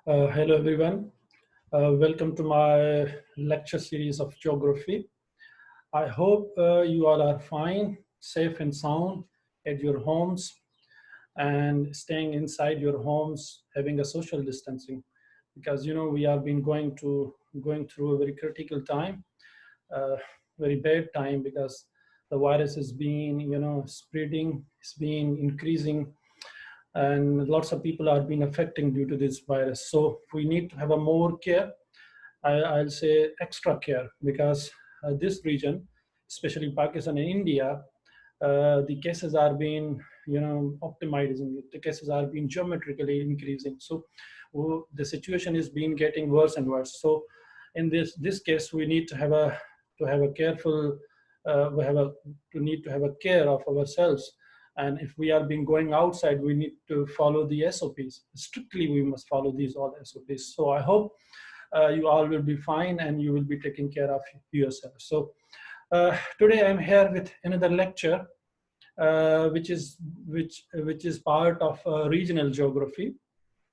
Hello everyone. Welcome to my lecture series of geography. I hope you all are fine, safe and sound at your homes and staying inside your homes, having a social distancing, because we have been going through a very critical time, uh, very bad time, because the virus is being spreading, it's been increasing, and lots of people are being affected due to this virus. So we need to have a more care. I'll say extra care, because this region, especially Pakistan and India, the cases are being optimizing. The cases are being geometrically increasing. So the situation is being getting worse and worse. So in this case, we need to have a careful we have a to need to have a care of ourselves. And if we are being going outside, we need to follow the SOPs strictly. We must follow these all SOPs. So I hope you all will be fine and you will be taking care of yourself. So today I'm here with another lecture, which is part of regional geography.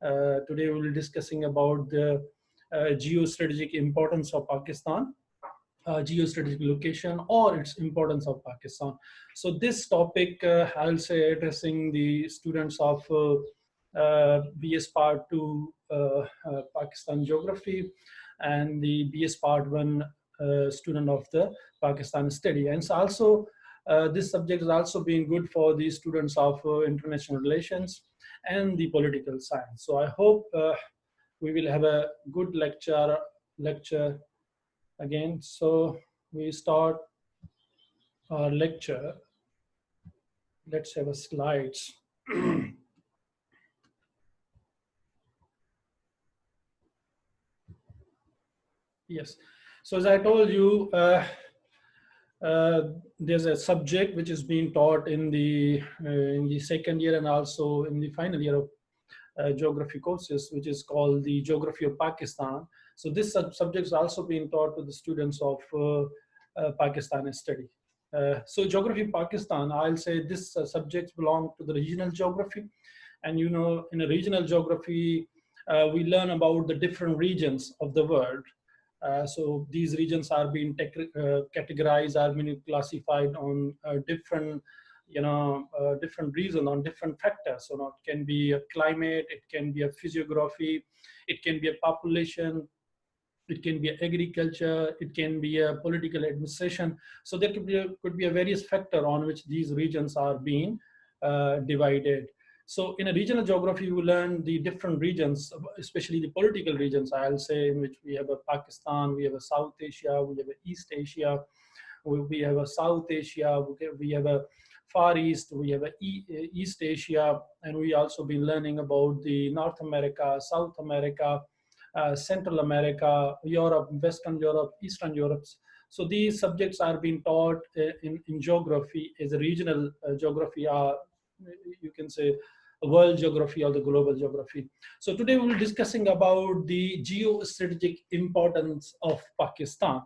Today we will be discussing about the geostrategic importance of Pakistan, geostrategic location or its importance of Pakistan. So this topic, I'll say, addressing the students of BS Part 2 Pakistan Geography and the BS Part 1 student of the Pakistan Study. And so also this subject is also being good for the students of international relations and the political science. So I hope we will have a good lecture again. So we start our lecture. Let's have a slides. Yes. So as I told you, there's a subject which is being taught in the second year and also in the final year of geography courses, which is called the Geography of Pakistan. So this subject is also being taught to the students of Pakistan study. So Geography of Pakistan, I'll say this subjects belong to the regional geography. And in a regional geography, we learn about the different regions of the world. So these regions are being categorized, are being classified on different different reasons, on different factors. So it can be a climate, it can be a physiography, it can be a population, it can be agriculture, it can be a political administration. So there could be a various factor on which these regions are being divided. So in a regional geography, we learn the different regions, especially the political regions, I'll say, in which we have a Pakistan, we have a South Asia, we have a East Asia, we have a South Asia, we have a Far East, we have a East Asia, and we also been learning about the North America, South America, Central America, Europe, Western Europe, Eastern Europe. So these subjects are being taught in geography as a regional geography, you can say world geography or the global geography. So today we'll be discussing about the geostrategic importance of Pakistan.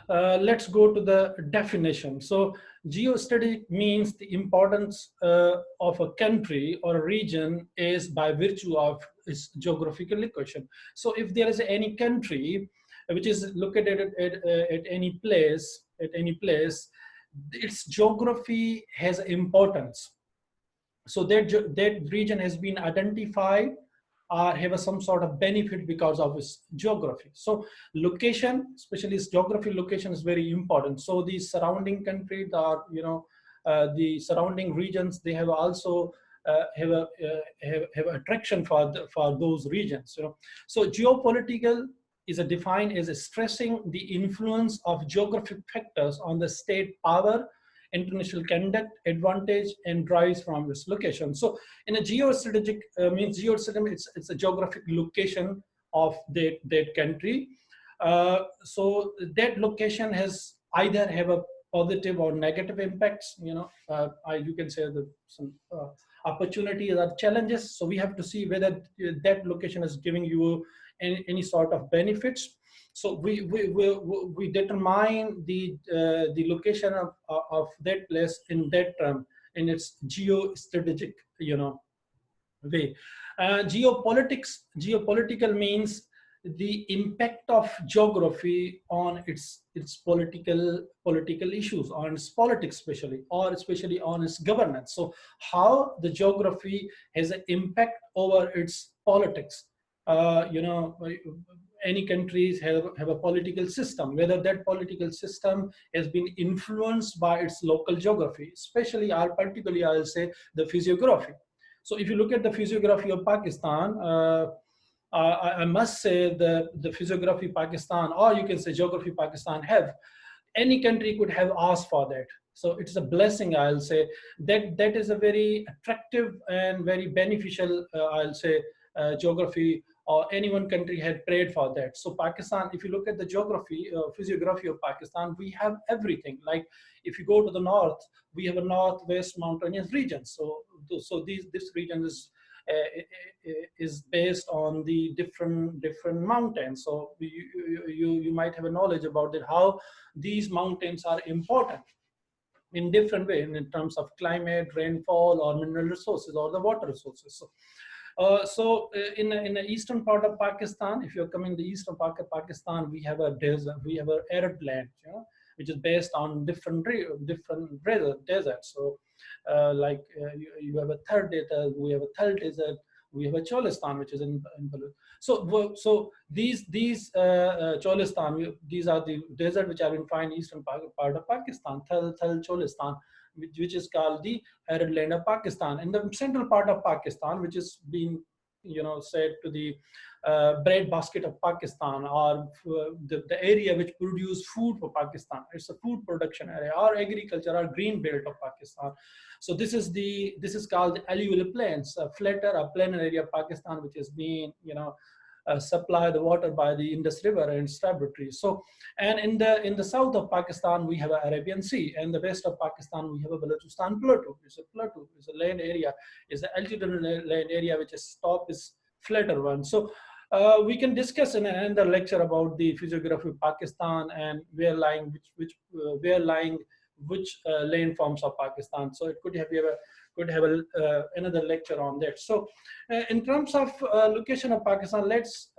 Let's go to the definition. So geostrategic means the importance of a country or a region is by virtue of its geographical location. So if there is any country which is located at any place, its geography has importance. So that region has been identified or have some sort of benefit because of its geography. So location, especially its geography location, is very important. So the surrounding countries are, the surrounding regions, they have also have attraction for those regions. So geopolitical is defined as stressing the influence of geographic factors on the state power, international conduct, advantage, and drives from its location. So in a geostrategic means geostrategic, it's a geographic location of that country. So that location has either have a positive or negative impacts. You can say that some opportunities or challenges. So we have to see whether that location is giving you any sort of benefits. So we determine the location of that place in that term, in its geostrategic way. Geopolitical means the impact of geography on its political issues, on its politics especially, or especially on its governance. So how the geography has an impact over its politics. You know, any countries have a political system, whether that political system has been influenced by its local geography, especially, or particularly I'll say, the physiography. So if you look at the physiography of Pakistan, I must say the physiography Pakistan, or you can say geography Pakistan, have, any country could have asked for that. So it's a blessing, I'll say, that is a very attractive and very beneficial, I'll say, geography, or any one country had prayed for that. So Pakistan, if you look at the geography, physiography of Pakistan, we have everything. Like if you go to the north, we have a northwest mountainous region. So this region is based on the different mountains. So you might have a knowledge about it, how these mountains are important in different way in terms of climate, rainfall, or mineral resources, or the water resources. In the eastern part of Pakistan, if you're coming to the eastern part of Pakistan, we have a desert, we have an arid land, you know, which is based on different deserts. So you have a third desert, we have a third desert, we have a Cholistan, which is in Baluch. So these Cholistan, these are the desert which are in fine eastern part of Pakistan, Thal Cholistan, which is called the arid land of Pakistan. In the central part of Pakistan, which is being, you know, said to the bread basket of Pakistan, or the area which produce food for Pakistan. It's a food production area, or agriculture, or green belt of Pakistan. So this is called the alluvial plains, a flatter, a planar area of Pakistan, which is being, you know, supply the water by the Indus River and its tributaries. So, and in the south of Pakistan we have an Arabian Sea, and the west of Pakistan we have a Balochistan plateau. It's a plateau, it's a land area, it's an altitudinal land area which is top is flatter one. So we can discuss in another lecture about the physiography of Pakistan and where lying which landforms of Pakistan. So it could have another lecture on that. So in terms of location of Pakistan, let's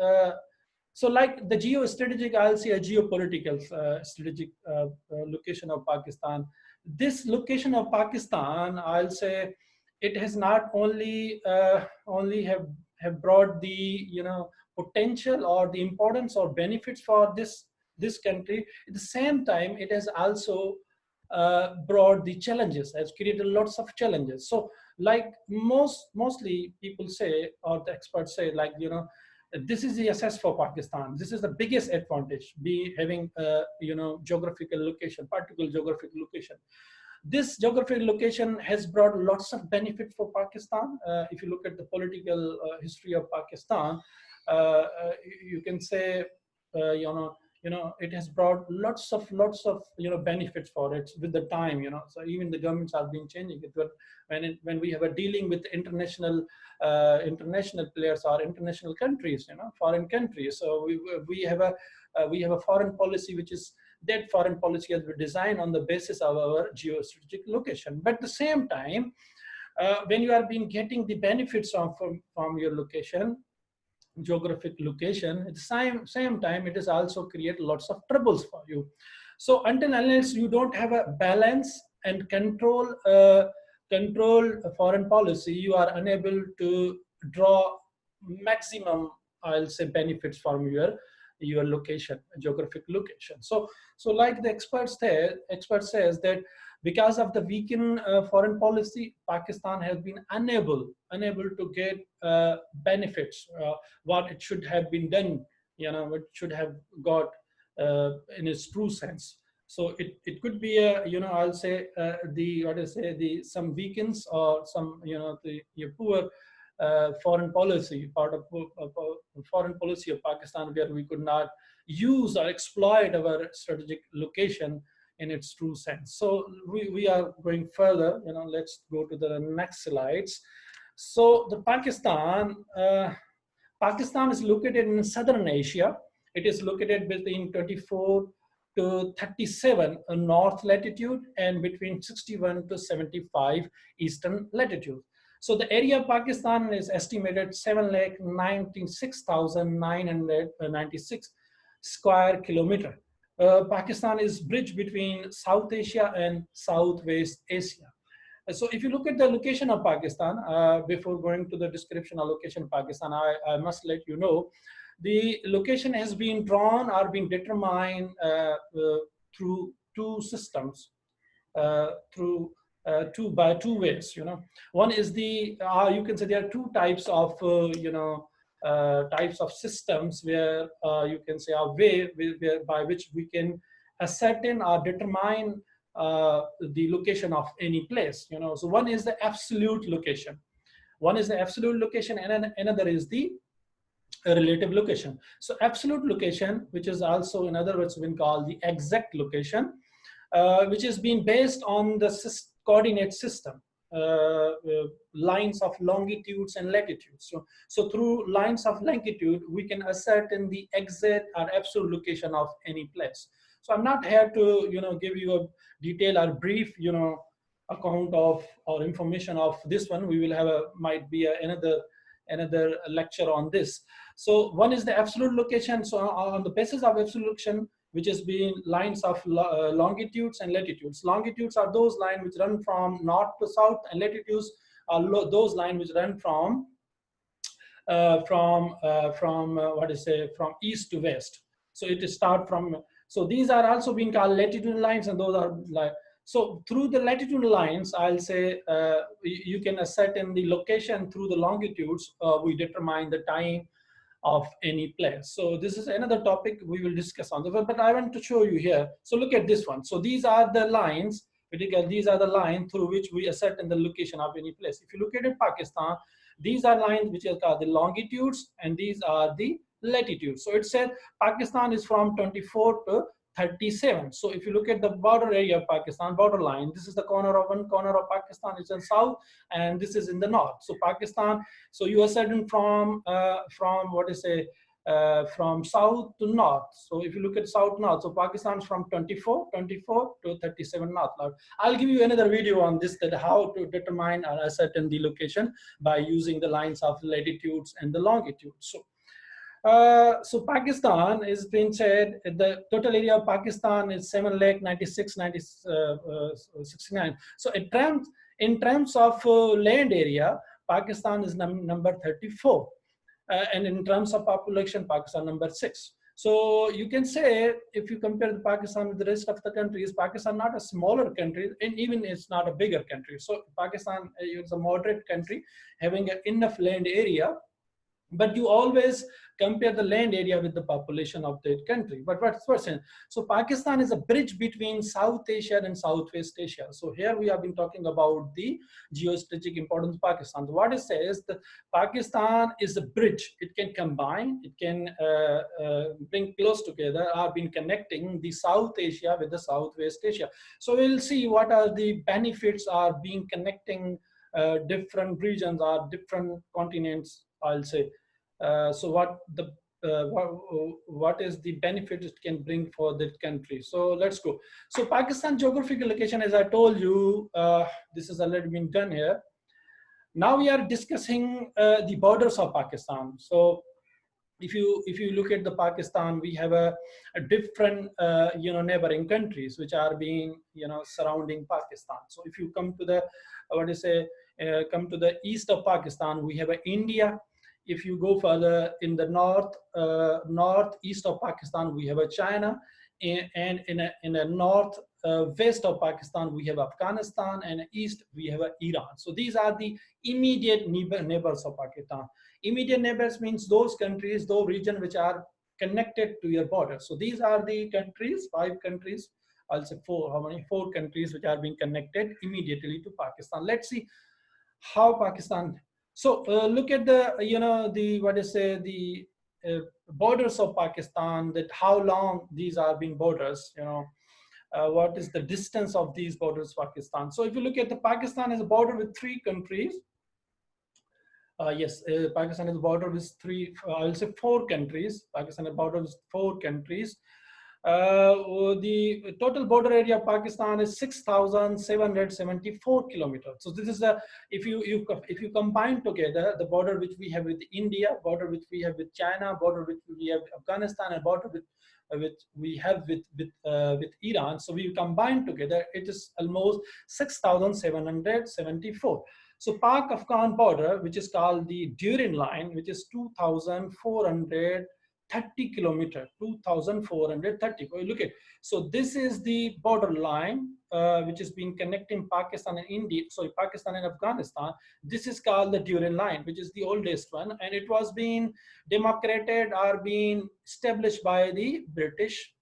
so like the geostrategic, I'll say a geopolitical strategic location of Pakistan. This location of Pakistan, I'll say, it has not only have brought the, you know, potential or the importance or benefits for this country. At the same time, it has also brought the challenges, has created lots of challenges. So like mostly people say, or the experts say, like, you know, this is the assess for Pakistan. This is the biggest advantage, be having you know, geographical location, particular geographical location. This geographical location has brought lots of benefit for Pakistan. If you look at the political history of Pakistan, you can say, you know, it has brought lots of you know, benefits for it with the time, you know. So even the governments have been changing it. But when we have a dealing with international players or international countries, you know, foreign countries, so we have a foreign policy, which is, that foreign policy has been designed on the basis of our geostrategic location. But at the same time, when you are being getting the benefits from your location, geographic location, at the same time, it is also create lots of troubles for you. So unless you don't have a balance and control foreign policy, you are unable to draw maximum, I'll say, benefits from your location, geographic location. So like the expert says that because of the weakened foreign policy, Pakistan has been unable to get benefits, what it should have been done, you know, what should have got in its true sense. So it could be a, you know, I'll say some weakens, or some, you know, your poor foreign policy, part of foreign policy of Pakistan, where we could not use or exploit our strategic location in its true sense. So we are going further, you know. Let's go to the next slides. So the Pakistan is located in southern Asia. It is located between 24 to 37 north latitude, and between 61 to 75 eastern latitude. So the area of Pakistan is estimated 7,96,996 square kilometer. Pakistan is bridge between South Asia and Southwest Asia. So if you look at the location of Pakistan, before going to the description of location of Pakistan, I must let you know, the location has been drawn or been determined through two systems, through two ways. One is the you can say there are two types of types of systems where you can say a way by which we can ascertain or determine the location of any place. So one is the absolute location. One is the absolute location, and another is the relative location. So absolute location, which is also in other words been called the exact location, which is being based on the coordinate system, lines of longitudes and latitudes. So through lines of longitude, we can ascertain the exact or absolute location of any place. So I'm not here to give you a detailed or brief account of or information of this one. We will have might be another lecture on this. So one is the absolute location. So on the basis of absolute location, which has been lines of longitudes and latitudes. Longitudes are those lines which run from north to south, and latitudes are those lines which run from from east to west. So it is start from. So these are also being called latitudinal lines, and those are like. So through the latitudinal lines, I'll say you can ascertain the location. Through the longitudes, we determine the time of any place. So this is another topic we will discuss on, but I want to show you here. So look at this one. So these are the lines, these are the lines through which we ascertain the location of any place. If you look at it, Pakistan, these are lines which are called the longitudes, and these are the latitudes. So it said Pakistan is from 24 to 37. So if you look at the border area of Pakistan, border line, this is the one corner of Pakistan is in south, and this is in the north. So Pakistan, so you are certain from from south to north. So if you look at south north, so Pakistan is from 24 to 37 north. I'll give you another video on this, that how to determine or ascertain the location by using the lines of latitudes and the longitudes. So Pakistan is being said the total area of Pakistan is 7,96,969. So in terms of land area, Pakistan is number 34, and in terms of population, Pakistan number 6. So you can say, if you compare the Pakistan with the rest of the countries, Pakistan not a smaller country, and even it's not a bigger country. So Pakistan is a moderate country having enough land area, but you always compare the land area with the population of that country. But what's percent? So Pakistan is a bridge between South Asia and Southwest Asia. So here we have been talking about the geostrategic importance of Pakistan. So what it says, that Pakistan is a bridge. It can combine, it can bring close together, or been connecting the South Asia with the Southwest Asia. So we'll see what are the benefits are being connecting different regions or different continents, I'll say. So what is the benefit it can bring for that country? So let's go. So Pakistan geographical location, as I told you, this has already been done here. Now we are discussing the borders of Pakistan. So if you look at the Pakistan, we have a different neighboring countries which are being surrounding Pakistan. So if you come to the come to the east of Pakistan, we have India. If you go further in the northeast of Pakistan, we have China, and in the north west of Pakistan, we have Afghanistan, and east we have Iran. So these are the immediate neighbors of Pakistan. Immediate neighbors means those countries, those regions which are connected to your border. So these are the countries, 5 countries. I'll say 4. How many? 4 countries which are being connected immediately to Pakistan. Let's see how Pakistan. So look at the borders of Pakistan. That how long these are being borders. What is the distance of these borders of Pakistan? So if you look at the Pakistan is a border with 3 countries. Yes, Pakistan is a border with 3. I will say 4 countries. Pakistan is a border with 4 countries. The total border area of Pakistan is 6,774 kilometers. So this is the, if you combine together the border which we have with India, border which we have with China, border which we have with Afghanistan, and border which we have with Iran. So we combine together, it is almost 6,774. So Pak-Afghan border, which is called the Durin line, which is 2,430 kilometer, 2,430. Look at, so this is the border line which is being connecting Pakistan and India, sorry, Pakistan and Afghanistan. This is called the Durin line, which is the oldest one, and it was being demarcated or being established by the British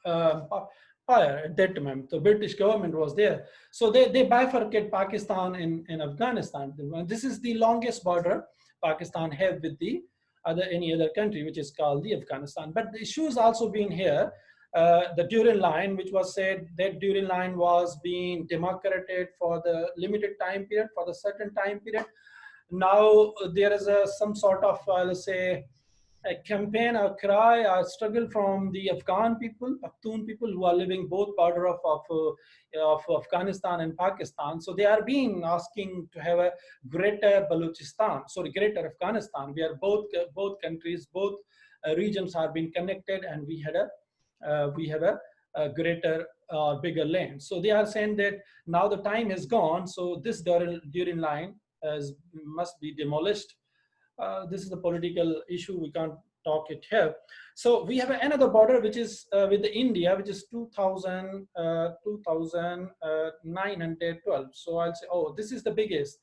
at that time. The British government was there. So they bifurcate Pakistan and Afghanistan. This is the longest border Pakistan have with the any other country, which is called the Afghanistan. But the issue has also been here, the Durin line, which was said that Durin line was being demarcated for the limited time period, for the certain time period. Now there is some sort of, let's say, a campaign, a cry, a struggle from the Afghan people, Pakhtun people who are living both border of Afghanistan and Pakistan. So they are being asking to have a greater Balochistan, sorry, greater Afghanistan. We are both countries, both regions are being connected, and we have a greater, bigger land. So they are saying that now the time has gone, so this Durin line must be demolished. This is a political issue, we can't talk it here. So we have another border which is with India, which is 2,912. So I'll say, oh, this is the biggest.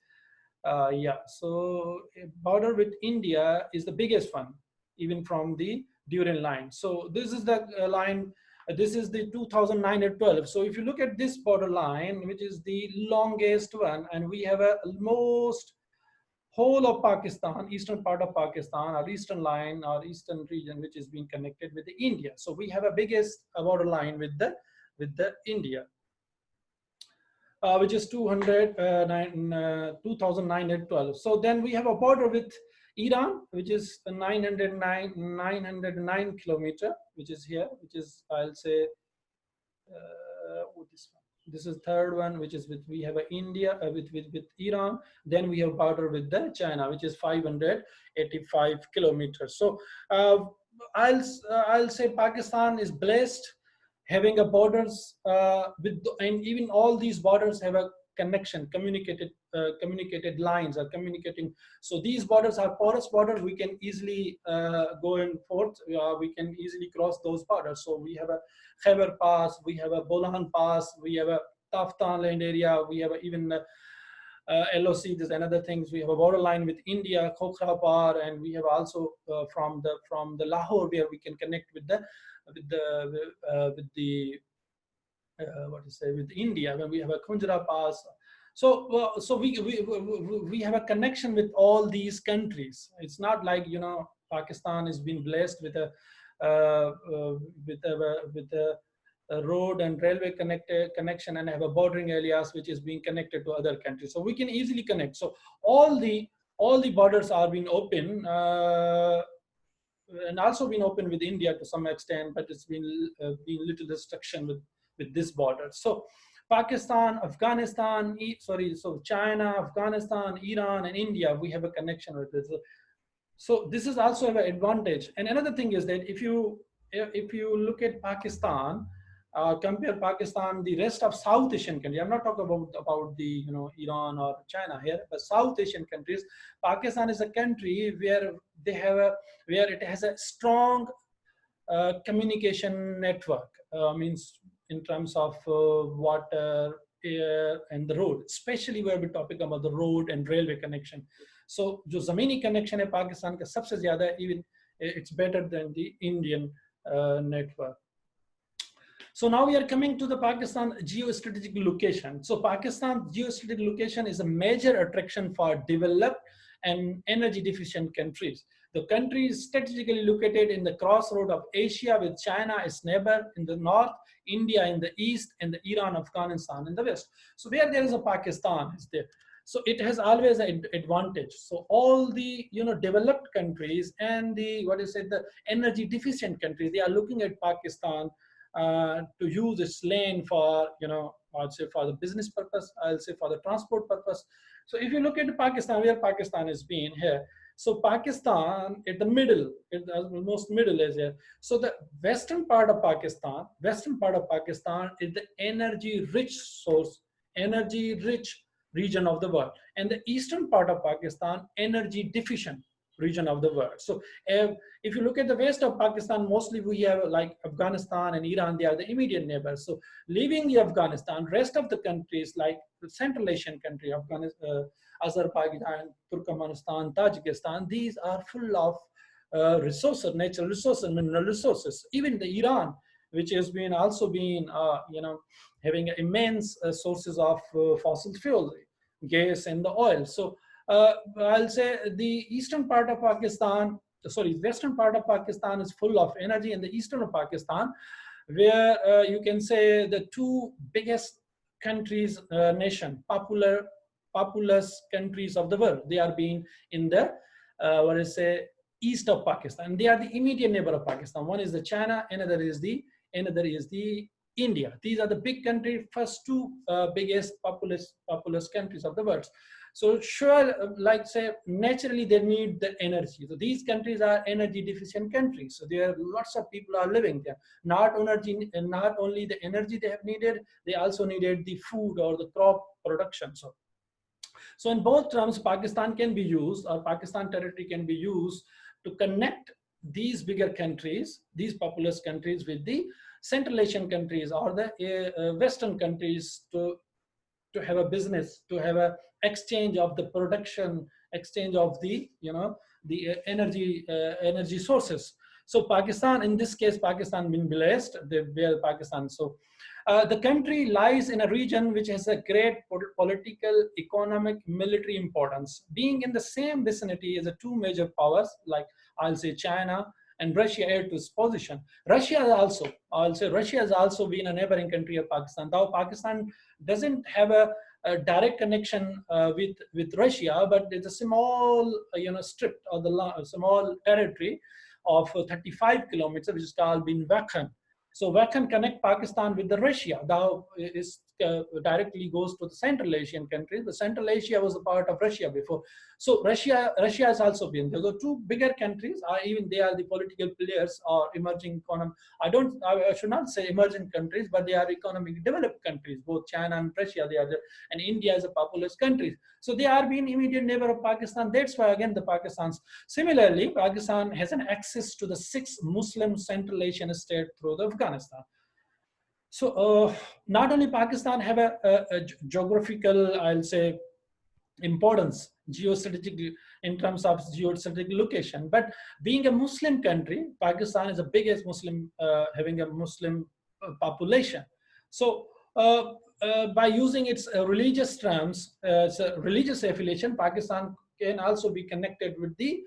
Yeah, so border with India is the biggest one, even from the Durin line. So this is the line, this is the 2,912. So if you look at this border line, which is the longest one, and we have almost whole of Pakistan, eastern part of Pakistan, or eastern line or eastern region, which is being connected with the India. So we have a biggest border line with the India, which is 2,912. So then we have a border with Iran, which is 909 kilometer, which is here, which is, I'll say, this is third one, which is with, we have a India with Iran. Then we have border with the China, which is 585 kilometers. So I'll say Pakistan is blessed having a borders with, and even all these borders have a connection, communicated lines are communicating. So these borders are porous borders. We can easily go and forth. We can easily cross those borders. So we have a Khyber Pass, we have a Bolan Pass, we have a Taftan land area, we have even LOC. There's another things. We have a borderline with India, Khokhra Par, and we have also from the Lahore, where we can connect with India, when we have a Khunjra Pass. So we have a connection with all these countries. It's not like, you know, Pakistan has been blessed with a road and railway connection, and have a bordering areas which is being connected to other countries. So we can easily connect. So all the borders are being open, and also been open with India to some extent, but it's been little restriction with this border. So Pakistan, Afghanistan, so China, Afghanistan, Iran, and India, we have a connection with this. So this is also an advantage. And another thing is that if you look at Pakistan, compare Pakistan, the rest of South Asian countries. I'm not talking about the, you know, Iran or China here, but South Asian countries. Pakistan is a country where it has a strong communication network. Means in terms of water, air, and the road, especially where we're talking about the road and railway connection. So, जो ज़मीनी connection है पाकिस्तान का सबसे ज़्यादा, even it's better than the Indian network. So now we are coming to the Pakistan geostrategic location. So Pakistan geostrategic location is a major attraction for developed and energy deficient countries. The country is strategically located in the crossroad of Asia, with China its neighbor in the north, India in the east, and the Iran, Afghanistan in the west. So where there is a Pakistan is there. So it has always an advantage. So all the developed countries and the the energy deficient countries, they are looking at Pakistan to use its land for I'll say for the business purpose, I'll say for the transport purpose. So if you look at Pakistan, where Pakistan has been here, so Pakistan at the middle, almost middle is here. So the western part of Pakistan is the energy rich source, energy rich region of the world, and the eastern part of Pakistan, energy deficient region of the world. So if you look at the west of Pakistan, mostly we have like Afghanistan and Iran, they are the immediate neighbors. So leaving the Afghanistan, rest of the countries like the Central Asian country, Afghanistan, Azerbaijan, Turkmenistan, Tajikistan, these are full of resources, natural resources, mineral resources. Even the Iran, which has been also been, having immense sources of fossil fuel, gas and the oil. So I'll say the eastern part of Pakistan, sorry, western part of Pakistan is full of energy, and the eastern of Pakistan, where you can say the two biggest countries, populous countries of the world, they are being in the east of Pakistan. They are the immediate neighbor of Pakistan. One is the China, another is the India. These are the big countries, first two biggest populous countries of the world. So sure, like say, naturally they need the energy. So these countries are energy deficient countries. So there are lots of people are living there. Not only the energy they have needed, they also needed the food or the crop production. So in both terms, Pakistan can be used, or Pakistan territory can be used to connect these bigger countries, these populous countries, with the Central Asian countries or the Western countries to have a business, to have a exchange of the production, exchange of the energy sources. So Pakistan, in this case, Pakistan been blessed, where Pakistan. So the country lies in a region which has a great political, economic, military importance. Being in the same vicinity as the two major powers, like I'll say China and Russia, add to its position. Russia also, I'll say Russia has also been a neighboring country of Pakistan. Though Pakistan doesn't have a direct connection with Russia, but it's a small strip or the small territory of 35 kilometers, which is called Bin Wakhan. So Wakhan connect Pakistan with the Russia. Now it directly goes to the Central Asian countries. The Central Asia was a part of Russia before. So Russia has also been. The two bigger countries are even they are the political players or emerging economy. I should not say emerging countries, but they are economically developed countries. Both China and Russia, they are there, and India is a populous country. So they are being immediate neighbor of Pakistan. That's why again the Pakistans. Similarly, Pakistan has an access to the 6 Muslim Central Asian states through the Afghanistan. So not only Pakistan have a geographical, I'll say, importance, geostrategic in terms of geostrategic location, but being a Muslim country, Pakistan is the biggest Muslim, having a Muslim population. So by using its religious terms, religious affiliation, Pakistan can also be connected with the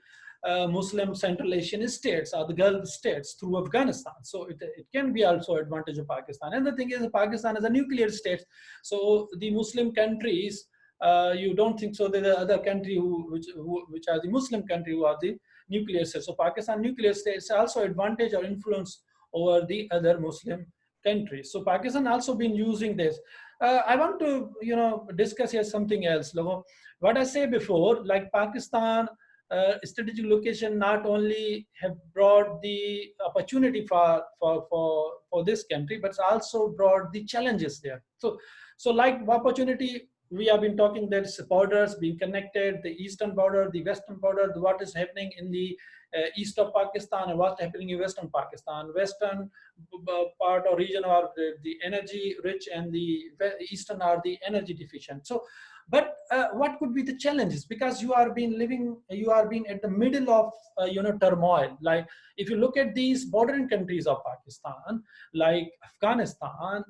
Muslim Central Asian states or the Gulf states through Afghanistan. So it can be also advantage of Pakistan. And the thing is, Pakistan is a nuclear state. So the Muslim countries, you don't think so that the other country which are the Muslim country who are the nuclear states. So Pakistan nuclear states also advantage or influence over the other Muslim countries. So Pakistan also been using this. I want to discuss here something else. What I say before, like Pakistan strategic location not only have brought the opportunity for this country, but also brought the challenges there. So like opportunity, we have been talking that borders being connected, the eastern border, the western border, what is happening in the east of Pakistan and what's happening in western Pakistan. Western part or region are the energy rich, and the eastern are the energy deficient. So, but what could be the challenges? Because you are being at the middle of turmoil. Like if you look at these bordering countries of Pakistan, like Afghanistan,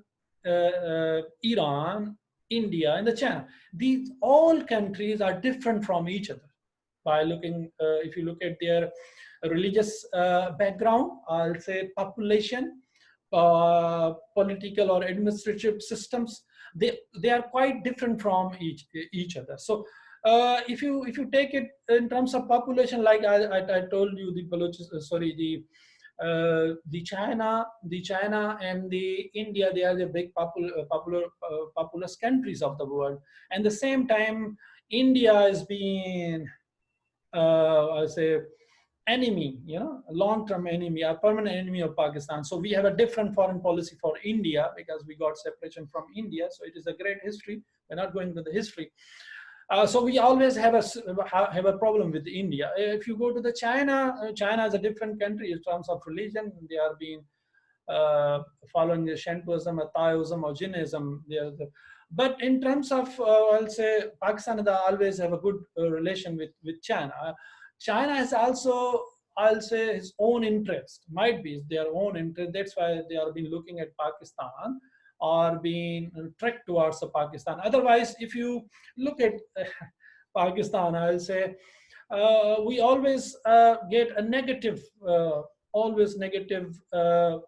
Iran, India, and the China, these all countries are different from each other. By looking, if you look at their religious background, I'll say population, political or administrative systems, they are quite different from each other. So if you take it in terms of population, like I told you, the sorry, the China and the India, they are the big populous countries of the world. And the same time, India is being, I say, enemy, you know, a long-term enemy, a permanent enemy of Pakistan. So we have a different foreign policy for India because we got separation from India. So it is a great history. We're not going to the history. So we always have a problem with India. If you go to the China, China is a different country in terms of religion. They are being following the Shintoism, or Taoism, or Jainism. But in terms of, I'll say, Pakistan always have a good relation with China. China has also, I'll say, his own interest, might be their own interest. That's why they are been looking at Pakistan or being trekked towards the Pakistan. Otherwise, if you look at Pakistan, I'll say, we always get a negative, always negative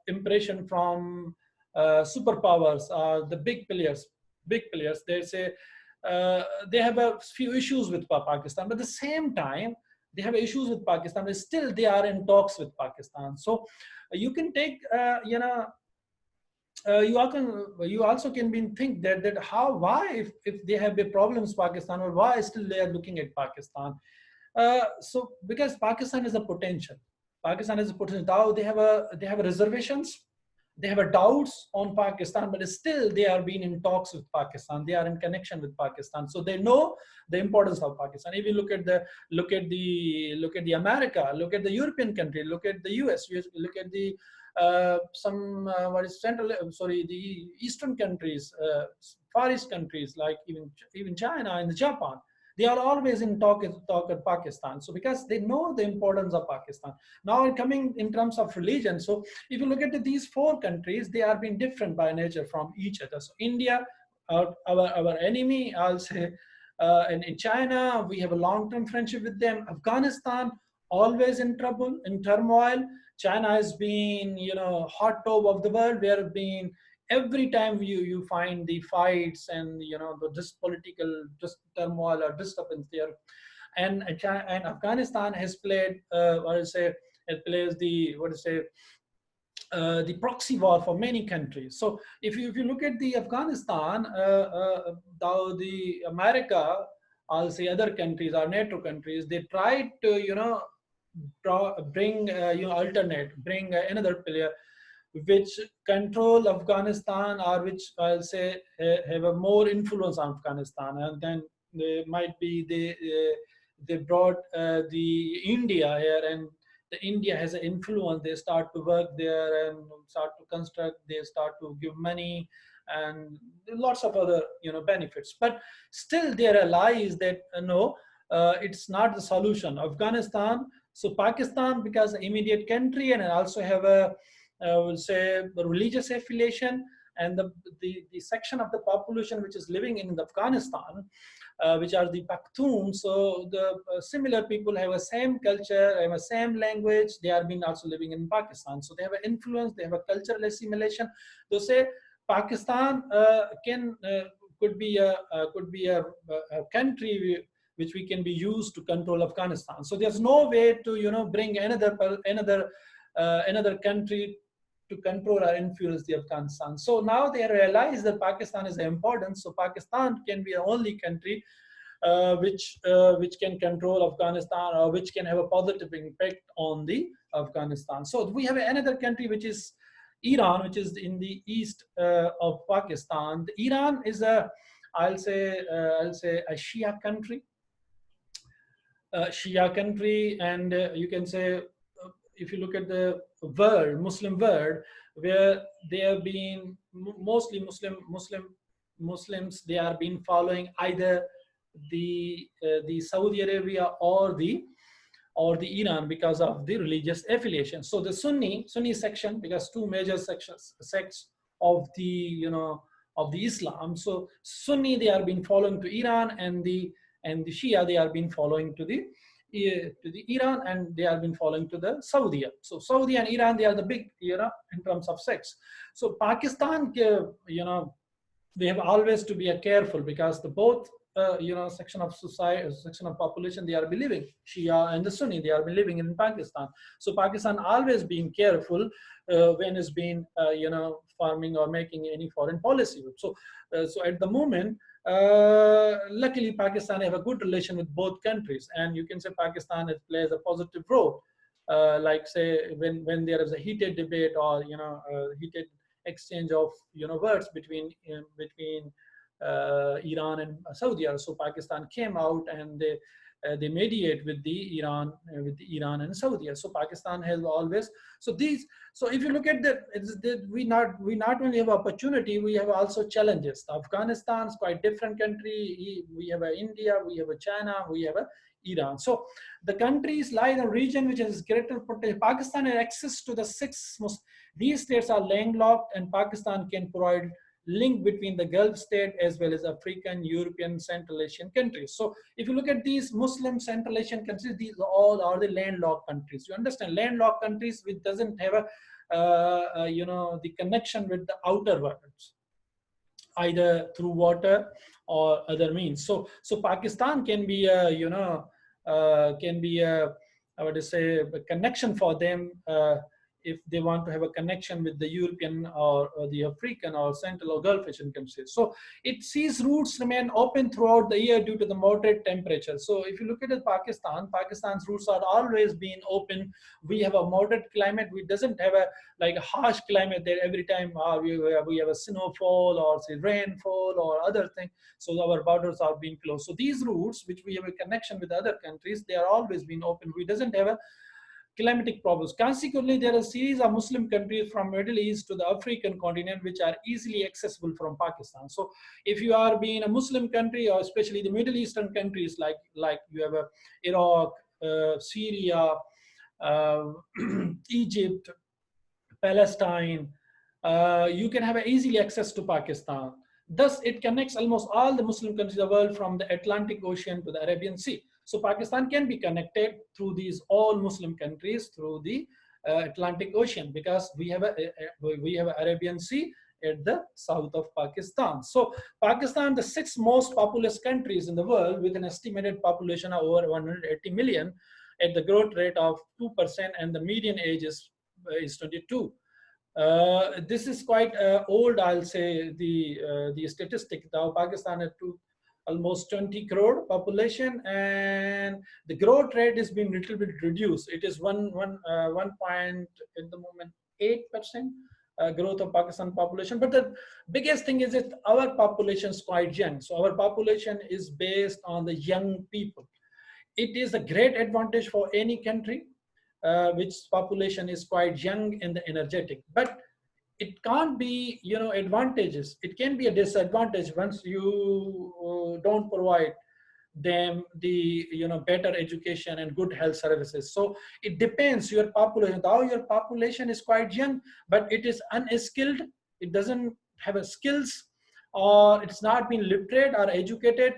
impression from superpowers, the big players. Big players, they say they have a few issues with Pakistan, but at the same time, they have issues with Pakistan, but still they are in talks with Pakistan. So you can take, you know, you also can be think that why if they have the problems Pakistan, or why still they are looking at Pakistan. So because Pakistan is a potential. Pakistan is a potential. Now they have a reservations, they have a doubts on Pakistan, but still they are being in talks with Pakistan. They are in connection with Pakistan, so they know the importance of Pakistan. If you look at the America, look at the European country, look at the US, look at the what is central, sorry, the Eastern countries, Far East countries, like even China and Japan. They are always in talk with Pakistan. So because they know the importance of Pakistan. Now coming in terms of religion, so if you look at these four countries, they are being different by nature from each other. So India, our enemy, I'll say, and in China, we have a long-term friendship with them. Afghanistan, always in trouble, in turmoil. China has been, you know, hot tub of the world. We have been, every time you find the fights and, you know, this political just turmoil or disturbance there. And Afghanistan has played, what I say, it plays the, what I say, the proxy war for many countries. So if you look at the Afghanistan, the America, I'll say, other countries, our NATO countries, they tried to, you know, bring, you know, alternate, bring another player which control Afghanistan, or which I'll say have a more influence on Afghanistan. And then they might be, they brought the India here, and the India has an influence. They start to work there and start to construct. They start to give money and lots of other, you know, benefits. But still, they realize that no, it's not the solution. Afghanistan. So Pakistan, because immediate country, and also have a, will say, the religious affiliation, and the section of the population which is living in Afghanistan, which are the Pakhtuns. So the similar people have a same culture, have a same language. They are been also living in Pakistan, so they have an influence. They have a cultural assimilation. They say Pakistan could be a country which we can be used to control Afghanistan. So there's no way to, you know, bring another country to control or influence the Afghanistan. So now they realize that Pakistan is important. So Pakistan can be the only country which can control Afghanistan, or which can have a positive impact on the Afghanistan. So we have another country which is Iran, which is in the east of Pakistan. Iran is a, I'll say a Shia country. And you can say, if you look at the world, Muslim world, where they have been mostly Muslims, they are been following either the Saudi Arabia or the Iran because of the religious affiliation. So the Sunni section, because two major sects of the, you know, of the Islam. So Sunni, they are been following to Iran, and the Shia, they are been following to the Iran, and they have been following to the Saudi. So Saudi and Iran, they are the big, you know, in terms of sects. So Pakistan, you know, we have always to be careful, because the both section of society, section of population, they are believing Shia and the Sunni, they are believing in Pakistan. So Pakistan always being careful when it's been farming or making any foreign policy. So at the moment, luckily Pakistan have a good relation with both countries, and you can say Pakistan plays a positive role. Like say when there is a heated debate or heated exchange of words between Iran and Saudi Arabia. So Pakistan came out and they mediate with the Iran and Saudi Arabia. So Pakistan has always, so if you look at we not only have opportunity, we have also challenges. Afghanistan is quite different country. We have a India, we have a China, we have a Iran. So the countries lie in a region which has greater potential. Pakistan has access to the six most. These states are landlocked, and Pakistan can provide link between the Gulf state as well as African, European, Central Asian countries. So if you look at these Muslim Central Asian countries, these all are the landlocked countries. You understand, landlocked countries which doesn't have the connection with the outer worlds, either through water or other means. So Pakistan can be a I would say a connection for them if they want to have a connection with the European or the African or Central or Gulf Asian countries. So it sees routes remain open throughout the year due to the moderate temperature. So if you look at Pakistan's routes are always being open. We have a moderate climate. We doesn't have a like a harsh climate there every time we have a snowfall or say rainfall or other thing. So our borders are being closed. So these routes, which we have a connection with other countries, they are always being open. We doesn't have a climatic problems. Consequently, there are a series of Muslim countries from Middle East to the African continent which are easily accessible from Pakistan. So if you are being a Muslim country, or especially the Middle Eastern countries like you have Iraq, Syria, Egypt, Palestine, you can have easily access to Pakistan. Thus, it connects almost all the Muslim countries of the world from the Atlantic Ocean to the Arabian Sea. So Pakistan can be connected through these all Muslim countries through the Atlantic Ocean, because we have a Arabian Sea at the south of Pakistan. So Pakistan, the sixth most populous countries in the world, with an estimated population of over 180 million, at the growth rate of 2%, and the median age is 22. This is quite old, I'll say, the statistic. Now Pakistan has almost 20 crore population, and the growth rate has been little bit reduced. It is 1 point at the moment 8% growth of Pakistan population. But the biggest thing is that our population is quite young. So our population is based on the young people. It is a great advantage for any country which population is quite young and energetic. But it can't be, advantages. It can be a disadvantage once you don't provide them the, better education and good health services. So it depends your population. Now your population is quite young, but it is unskilled. It doesn't have a skills, or it's not been literate or educated.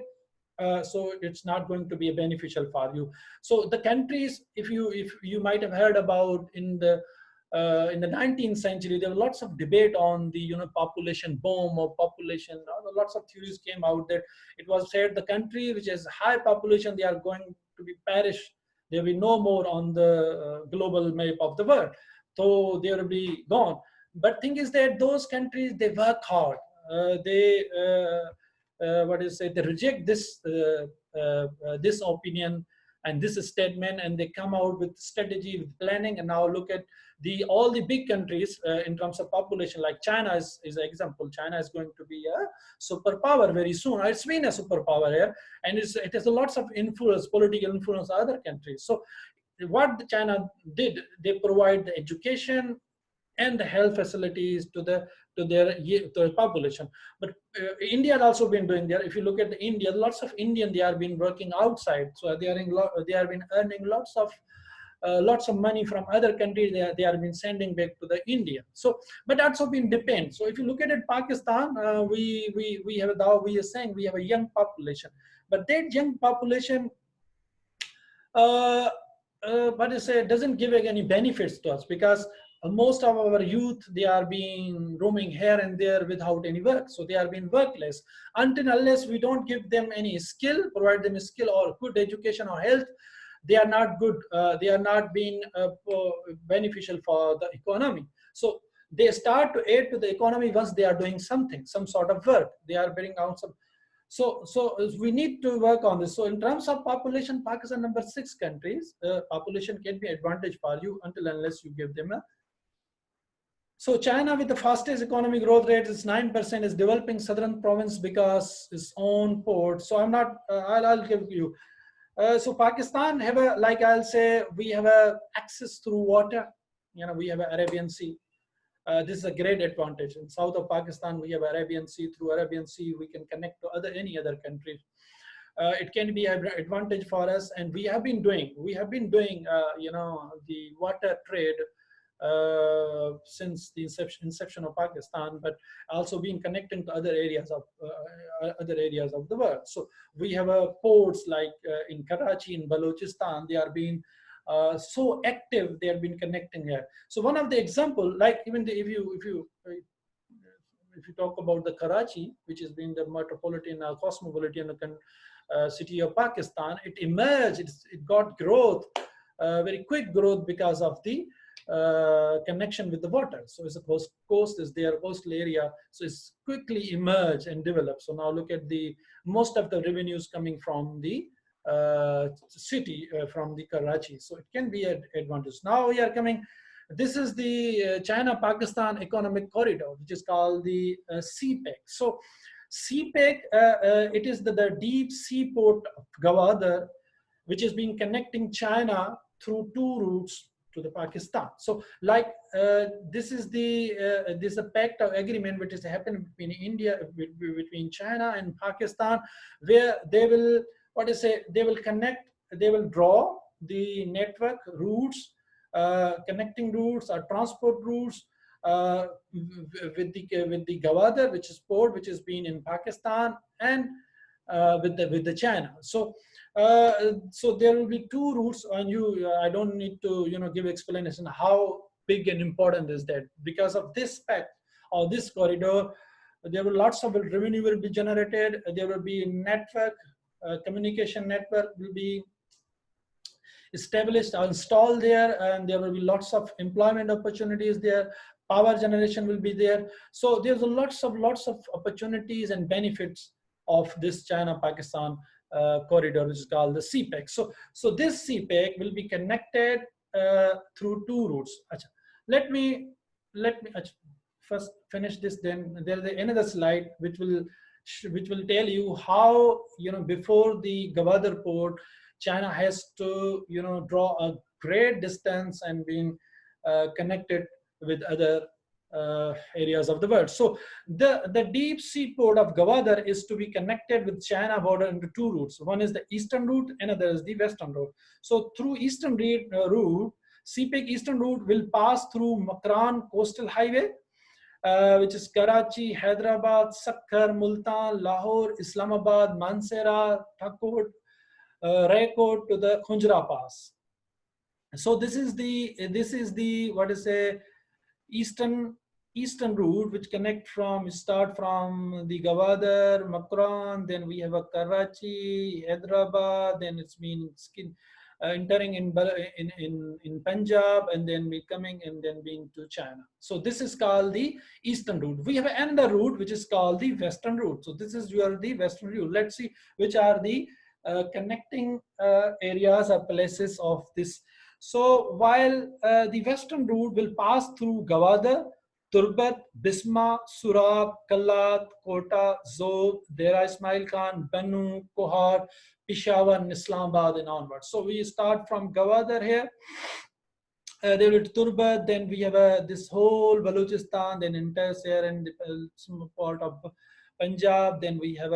So it's not going to be beneficial for you. So the countries, if you might have heard about in the 19th century, there were lots of debate on the population boom or population. Lots of theories came out that it was said the country which has high population, they are going to be perish. There will be no more on the global map of the world. So they will be gone. But thing is that those countries, they work hard. They they reject this opinion and this statement, and they come out with strategy, with planning. And now look at all the big countries in terms of population, like China is an example. China is going to be a superpower very soon. It's been a superpower here, and it has a lots of influence, political influence on other countries. So what China did, they provide the education and the health facilities to their population. But India has also been doing there. If you look at India, lots of Indian, they are been working outside, so they are been earning lots of money from other countries. They are been sending back to the India. So, but also been depend. So if you look at it, Pakistan, we have now, we are saying we have a young population, but that young population, doesn't give any benefits to us, because most of our youth, they are being roaming here and there without any work, so they are being workless. Until unless we don't give them any skill, provide them a skill or good education or health, they are not good, they are not being beneficial for the economy. So they start to aid to the economy once they are doing something, some sort of work, they are bringing out some. So we need to work on this. So in terms of population, Pakistan number 6 countries. Population can be advantage for you until unless you give them a. So China with the fastest economic growth rate is 9%, is developing southern province because its own port. So I'm not, I'll give you. So Pakistan have a, like I'll say, we have a access through water. You know, we have an Arabian Sea. This is a great advantage. In south of Pakistan, we have Arabian Sea. Through Arabian Sea, we can connect to any other country. It can be an advantage for us, and we have been doing you know, the water trade since the inception of Pakistan, but also being connected to other areas of the world. So we have ports like in Karachi, in Balochistan. They are being so active. They have been connecting here. So one of the example, like even if you talk about the Karachi, which has been the metropolitan cosmopolitan city of Pakistan, it emerged. It got growth, very quick growth because of the connection with the water. So it's a coast is there, coastal area, so it's quickly emerged and developed. So now look at the most of the revenues coming from the city, from the Karachi. So it can be an advantage. Now we are coming. This is the China-Pakistan economic corridor, which is called the CPEC. So CPEC, it is the deep sea port of Gwadar, which is being connecting China through 2 routes to the Pakistan. So like this is a pact of agreement which is happening between India, between China and Pakistan, where they will, they will connect, they will draw the network routes, connecting routes or transport routes with the Gwadar, which is port, which is being in Pakistan, and with the China. So there will be 2 routes, and I don't need to give explanation how big and important is that. Because of this pact or this corridor, there will lots of revenue will be generated. There will be network, communication network will be established or installed there, and there will be lots of employment opportunities there. Power generation will be there. So there's lots of opportunities and benefits of this China-Pakistan corridor, which is called the CPEC. So this CPEC will be connected through 2 routes. Let me first finish this. Then there is another slide which will tell you how, before the Gwadar port, China has to draw a great distance and being connected with other areas of the world. So the deep sea port of Gwadar is to be connected with China border into 2 routes. One is the eastern route, another is the western route. So through eastern route, CPEC eastern route will pass through Makran coastal highway, which is Karachi, Hyderabad, Sakkar, Multan, Lahore, Islamabad, Mansehra, Thakot, Raikot to the Khunjra Pass. So this is the eastern route, which start from the Gwadar, Makran, then we have a Karachi, Hyderabad, then it's been entering in Punjab, and then we coming and then being to China. So this is called the eastern route. We have another route which is called the western route. So this is the western route. Let's see which are the connecting areas or places of this. So while the western route will pass through Gwadar, Turbat, Bisma, Surab, Kallat, Kota, Zob, Dera Ismail Khan, Banu, Kohar, Peshawar, and Islamabad, and onwards. So we start from Gwadar here. There will be Turbat, then we have this whole Balochistan, then enters here and the small part of Punjab. Then we have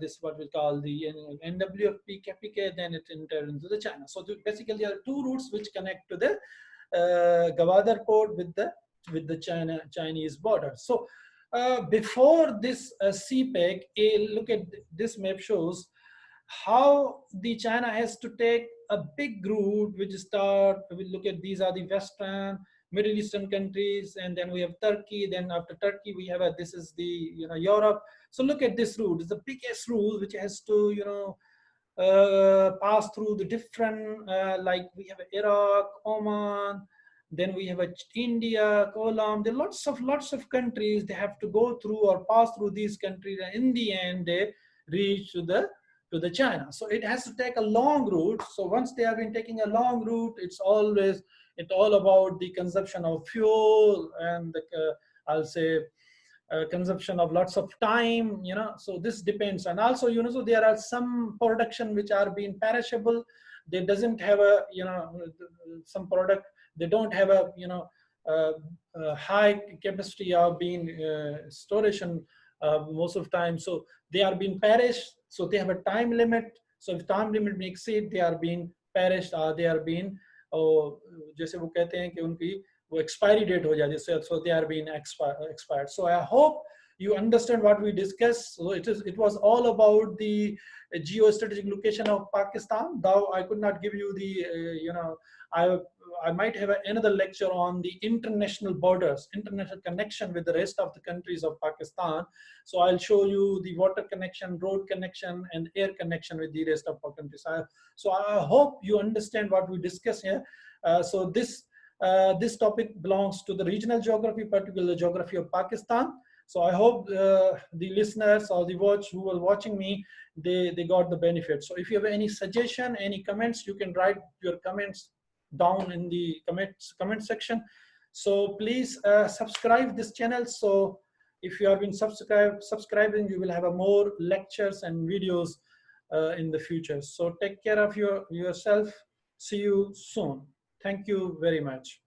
this what we call the NWFP KPK, then it enters into the China. So basically there are 2 routes which connect to the Gwadar port with the Chinese border. So before this CPEC, look at this map shows how the China has to take a big route, which start, we look at, these are the Western, Middle Eastern countries, and then we have Turkey. Then after Turkey, we have this is the, Europe. So look at this route. It's the biggest route which has to, pass through the different, like we have Iraq, Oman, then we have India, Colum. There are lots of countries they have to go through or pass through these countries, and in the end they reach to the China. So it has to take a long route. So once they have been taking a long route, it's all about the consumption of fuel and the, I'll say, consumption of lots of time, so this depends. And also, so there are some production which are being perishable. They doesn't have a, some product, they don't have a, uh, high capacity of being storage, and most of time, so they are being perished. So they have a time limit. So if time limit may exceed, they are being perished, or they are being, जैसे वो कहते हैं कि उनकी वो expiry date हो जाती है, so they are being expired. So I hope you understand what we discussed. So it was all about the geostrategic location of Pakistan. Though I could not give you the, I might have another lecture on the international borders, international connection with the rest of the countries of Pakistan. So I'll show you the water connection, road connection, and air connection with the rest of our countries. So I hope you understand what we discuss here. So this topic belongs to the regional geography, particularly the geography of Pakistan. So I hope the listeners or the who were watching me, they got the benefit. So if you have any suggestion, any comments, you can write your comments down in the comment section. So please subscribe this channel. So if you have been subscribing, you will have more lectures and videos in the future. So take care of yourself. See you soon. Thank you very much.